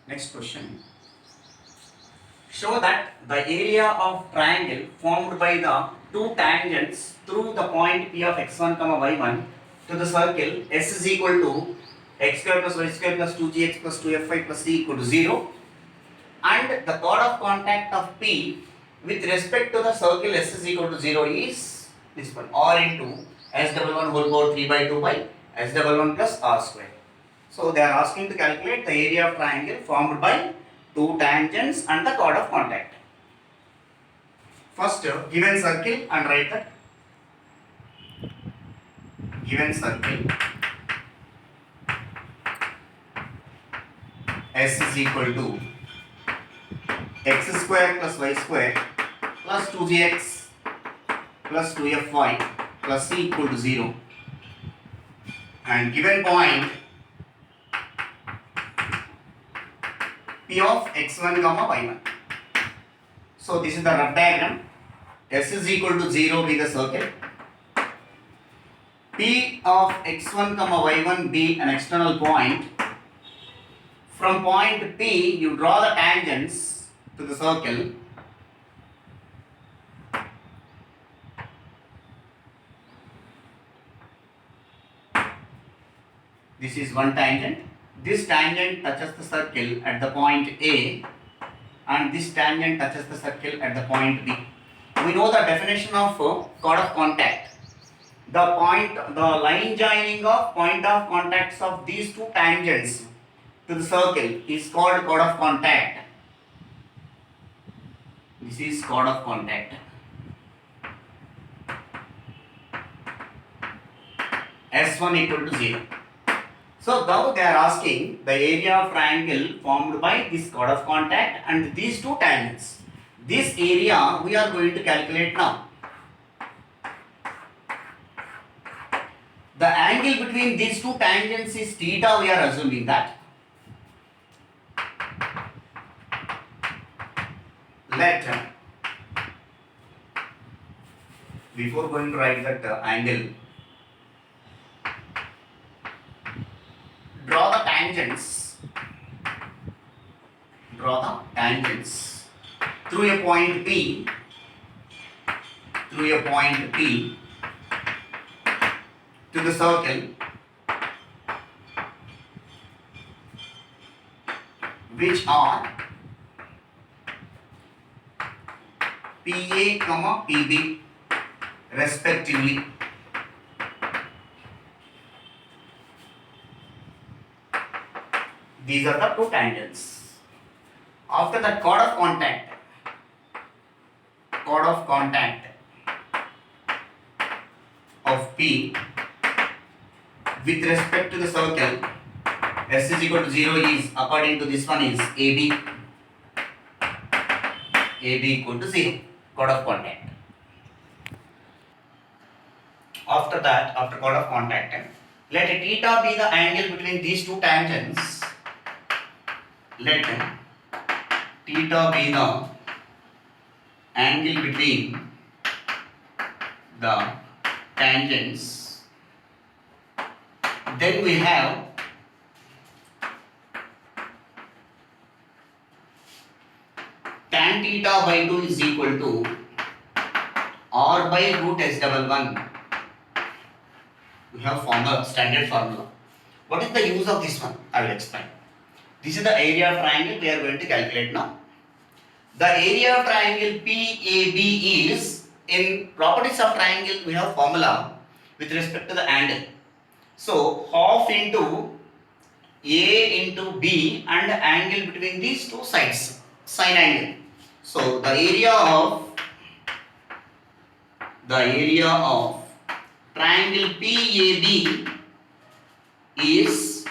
Next question. Show that the area of triangle formed by the two tangents through the point P of x1, y1 to the circle S is equal to x square plus y square plus 2gx plus 2fy plus c equal to 0, and the chord of contact of P with respect to the circle S is equal to 0 is this one, r into s double 1 whole power 3 by 2 by s double 1 plus r square. So they are asking to calculate the area of triangle formed by two tangents and the chord of contact. First, given circle and write that given circle S is equal to x square plus y square plus 2gx plus 2fy plus c equal to 0, and given point P of x1, y1. So this is the rough diagram. S is equal to 0 be the circle. P of x1, y1 be an external point. From point P, you draw the tangents to the circle. This is one tangent. This tangent touches the circle at the point A, and this tangent touches the circle at the point B. We know the definition of chord of contact. The line joining of point of contacts of these two tangents to the circle is called chord of contact. This is chord of contact. S1 equal to 0. So now they are asking the area of triangle formed by this chord of contact and these two tangents. This area we are going to calculate now. The angle between these two tangents is theta, we are assuming that. Let, before going to write that angle, draw the tangents through a point P to the circle which are PA, PB respectively. These are the two tangents. After that, chord of contact of P with respect to the circle S is equal to 0 is, according to this one, is AB equal to 0, chord of contact. After that, after chord of contact, let theta be the angle between these two tangents. Let theta be the angle between the tangents. Then we have tan theta by 2 is equal to r by root s double 1. We have formula, standard formula. What is the use of this one? I will explain. This is the area of triangle we are going to calculate now. The area of triangle PAB is, in properties of triangle we have formula with respect to the angle. So half into A into B and angle between these two sides, sine angle. So the area of triangle PAB is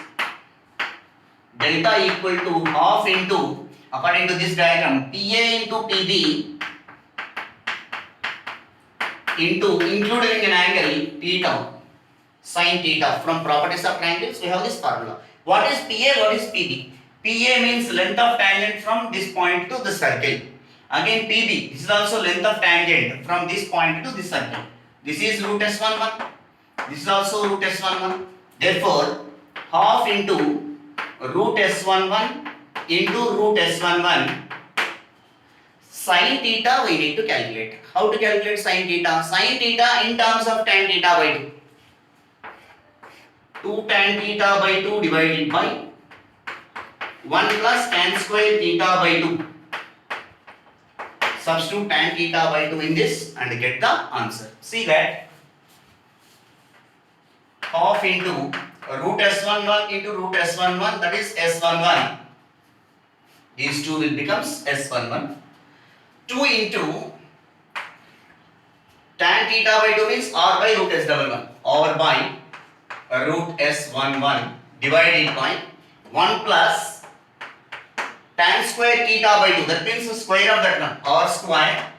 delta equal to half into, according to this diagram, PA into PB into, including an angle theta, sin theta. From properties of triangles we have this formula. What is PA, what is PB? PA means length of tangent from this point to the circle. Again PB, this is also length of tangent from this point to this circle. This is root S11, this is also root S11. Therefore half into root S11 into root S11 sin theta we need to calculate. How to calculate sin theta? Sin theta in terms of tan theta by 2. 2 tan theta by 2 divided by 1 plus tan square theta by 2. Substitute tan theta by 2 in this and get the answer. See that half into root S11 into root S11, that is S11. These two will becomes S11. 2 into tan theta by 2 means R by root S11. R by root S11 divided by 1 plus tan square theta by 2. That means the square of that one. R square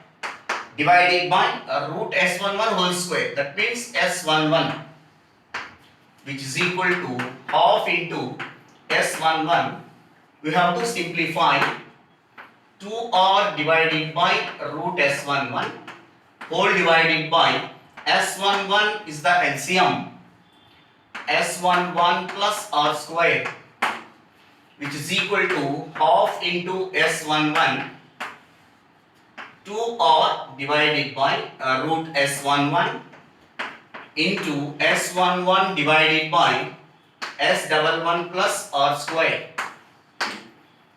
divided by root S11 whole square. That means S11, which is equal to half into S11. We have to simplify 2R divided by root S11 whole divided by S11 is the LCM. S11 plus R square, which is equal to half into S11 2R divided by root S11 into S11 divided by S11 plus R square.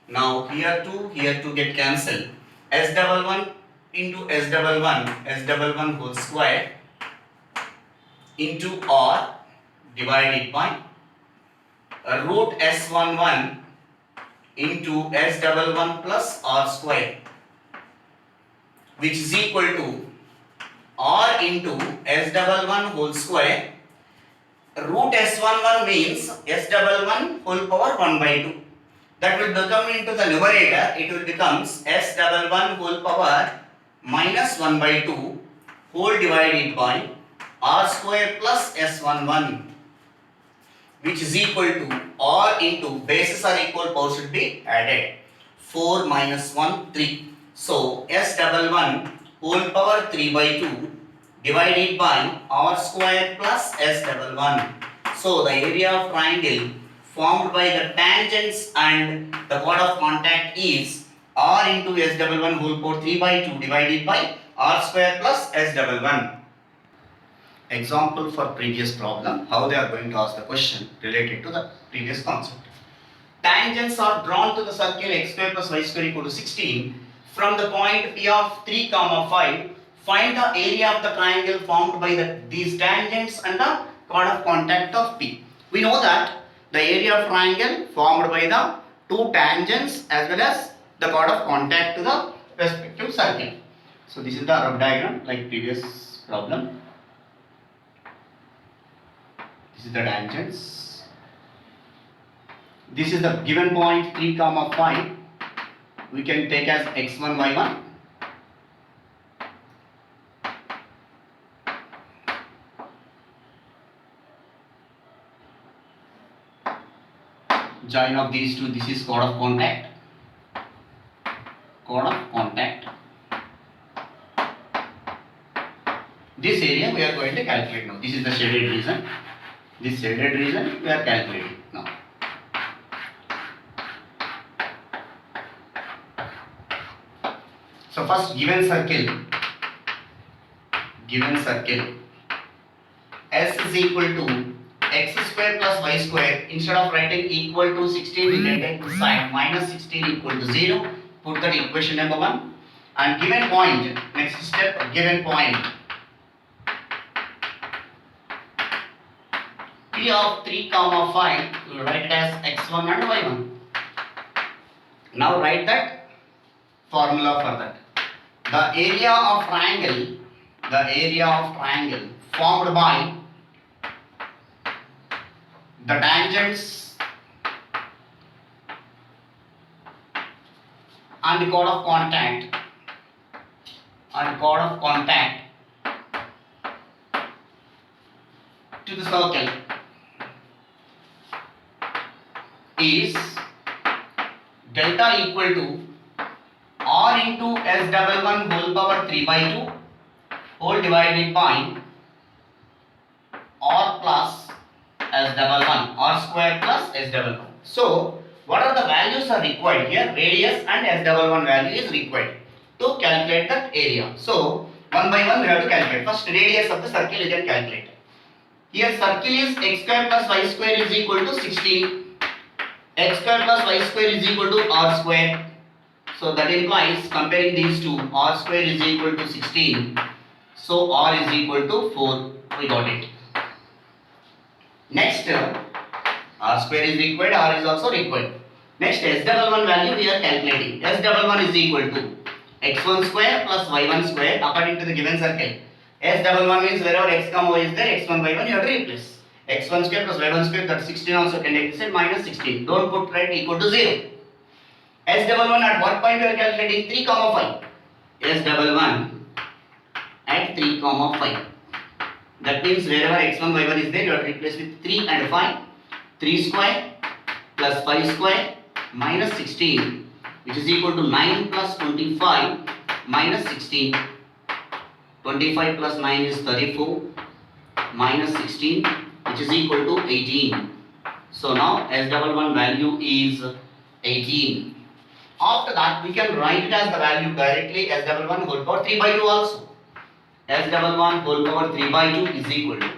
Now here 2 get cancelled. S11 into S11 whole square into R divided by root S11 into S11 plus R square, which is equal to R into S11 whole square. Root S11 means S11 whole power 1 by 2. That will become into the numerator, it will becomes S11 whole power minus 1 by 2 whole divided by R square plus S11, which is equal to R into bases are equal, power should be added. 4 minus 1, 3. So S11 whole power 3 by 2 divided by R square plus S11. So the area of triangle formed by the tangents and the chord of contact is R into S11 whole power 3 by 2 divided by R square plus S11. Example for previous problem, how they are going to ask the question related to the previous concept. Tangents are drawn to the circle x square plus y square equal to 16 from the point P of 3, 5. Find the area of the triangle formed by these tangents and the chord of contact of P. We know that the area of triangle formed by the two tangents as well as the chord of contact to the respective circle. So this is the rough diagram like previous problem. This is the tangents. This is the given point 3, 5. We can take as x1, y1. Join of these two, this is chord of contact. Chord of contact. This area we are going to calculate now. This is the shaded region. This shaded region we are calculating now. So first given circle S is equal to x square plus y square. Instead of writing equal to 16 we can take side minus 16 equal to 0. Put that equation number 1 and given point, next step, given point P of 3, 5, we will write it as x1 and y1. Now write that formula for that. The area of triangle formed by the tangents and the chord of contact to the circle is delta equal to R into S11 whole power 3 by 2 whole divided by R plus S11, R square plus S11. So What are the values are required here? Radius and S11 value is required to calculate that area. So one by one we have to calculate. First radius of the circle you can calculate. Here circle is x square plus y square is equal to 16. X square plus y square is equal to r square. So that implies comparing these two, r square is equal to 16. So r is equal to 4. We got it. Next r square is required, r is also required. Next S11 value we are calculating. S11 is equal to x1 square plus y1 square according to the given circle. S11 means wherever x comma y is there, x1 y1 you have to replace. X1 square plus y1 square, that 16 also can take this and minus 16. Don't put right equal to 0. S11 at what point we are calculating? 3 comma 5. S11 at 3 comma 5. That means wherever x1 y1 is there, you have to replace with 3 and 5. 3 square plus 5 square minus 16, which is equal to 9 plus 25 minus 16. 25 plus 9 is 34 minus 16, which is equal to 18. So now S11 value is 18. After that we can write it as the value directly, S11 whole power 3 by 2 also. S11 whole power 3 by 2 is equal to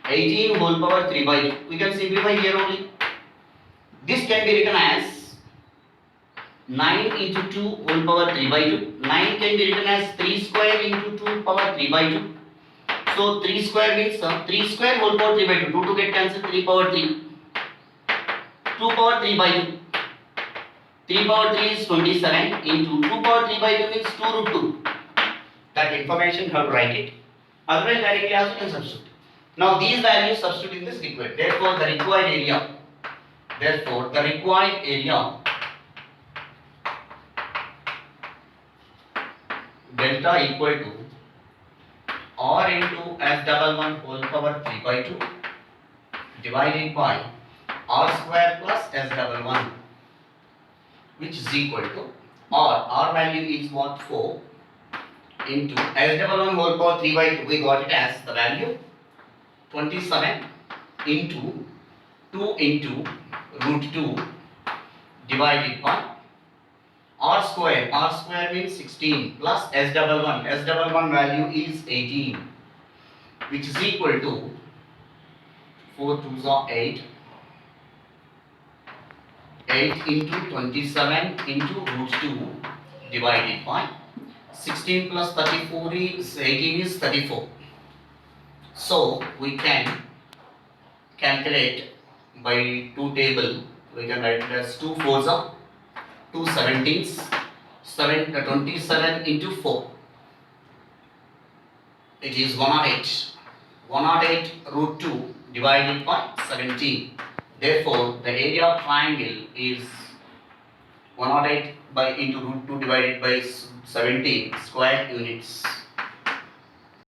18 whole power 3 by 2. We can simplify here only. This can be written as 9 into 2 whole power 3 by 2. 9 can be written as 3 square into 2 power 3 by 2. So 3 square means 3 square whole power 3 by 2. 2 to get cancelled, 3 power 3. 2 power 3 by 2. 3 power 3 is 27 into 2 power 3 by 2 means 2 root 2. That information you have to write it. Otherwise directly also you can substitute. Now these values substitute in this required. Therefore the required area delta equal to r into S11 whole power 3 by 2 divided by r square plus S11, which is equal to r value is what, 4 into S11 whole power 3 by 2, we got it as the value 27 into 2 into root 2 divided by r square means 16 plus S11 value is 18, which is equal to 4 2s are 8 into 27 into root 2 divided by 16 plus 34 is 18 is 34. So we can calculate by 2 table. We can write it as 2 4s are 2 17s, 27 into 4. It is 108. 108 root 2 divided by 17. Therefore, the area of triangle is 108 by into root 2 divided by 17 square units.